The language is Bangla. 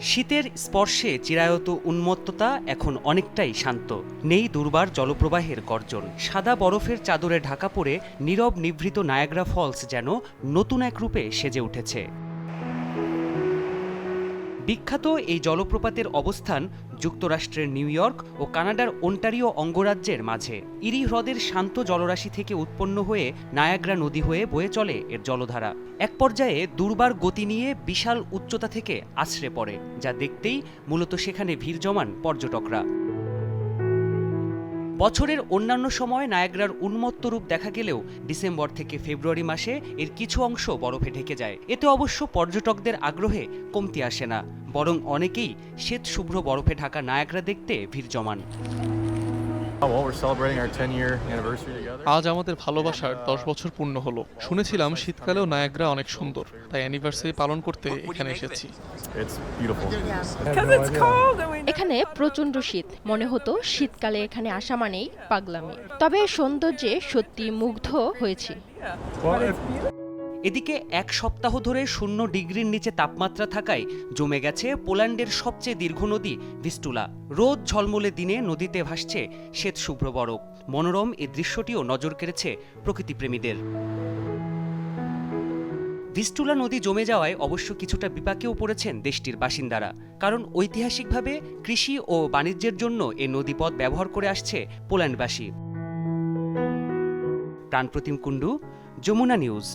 শীতের স্পর্শে চিরায়ত উন্মত্ততা এখন অনেকটাই শান্ত। নেই দুর্বার জলপ্রবাহের গর্জন। সাদা বরফের চাদরে ঢাকা পড়ে নীরব নিভৃত নায়াগ্রা ফলস যেন নতুন এক রূপে সেজে উঠেছে। বিখ্যাত এই জলপ্রপাতের অবস্থান যুক্তরাষ্ট্রের নিউ ইয়র্ক ও কানাডার ওন্টারিও অঙ্গরাজ্যের মাঝে। ইরি হ্রদের শান্ত জলরাশি থেকে উৎপন্ন হয়ে নায়াগ্রা নদী হয়ে বয়ে চলে এর জলধারা। এক পর্যায়ে দুর্বার গতি নিয়ে বিশাল উচ্চতা থেকে আছড়ে পড়ে, যা দেখতেই মূলত সেখানে ভিড় জমান পর্যটকরা। বছরের অন্যান্য সময় নায়াগ্রার উন্মত্ত রূপ দেখা গেলেও ডিসেম্বর থেকে ফেব্রুয়ারি মাসে এর কিছু অংশ বরফে ঢেকে যায়। এতে অবশ্য পর্যটকদের আগ্রহে কমতি আসে না, বরং অনেকেই শ্বেত শুভ্র বরফে ঢাকা নায়াগ্রা দেখতে ভিড় জমান। আজ আমাদের ভালোবাসার 10 বছর পূর্ণ হলো। শুনেছিলাম শীতকালেও নায়াগ্রা অনেক সুন্দর, তাই অ্যানিভার্সারি পালন করতে এখানে এসেছি। এখানে প্রচন্ড শীত, মনে হতো শীতকালে এখানে আসা মানেই পাগলামি। তবে সৌন্দর্যে সত্যি মুগ্ধ হয়েছি। এদিকে এক সপ্তাহ ধরে 0 ডিগ্রির নিচে তাপমাত্রা থাকায় জমে গেছে পোল্যান্ডের সবচেয়ে দীর্ঘ নদী ভিস্টুলা। রোদ ঝলমলে দিনে নদীতে ভাসছে শ্বেত শুভ্র বরফ। মনোরম এই দৃশ্যটিও নজর কেড়েছে প্রকৃতিপ্রেমীদের। ভিস্টুলা নদী জমে যাওয়ায় অবশ্য কিছুটা বিপাকেও পড়েছেন দেশটির বাসিন্দারা, কারণ ঐতিহাসিকভাবে কৃষি ও বাণিজ্যের জন্য এ নদীপথ ব্যবহার করে আসছে পোল্যান্ডবাসী। প্রাণপ্রতিম কুণ্ডু, যমুনা নিউজ।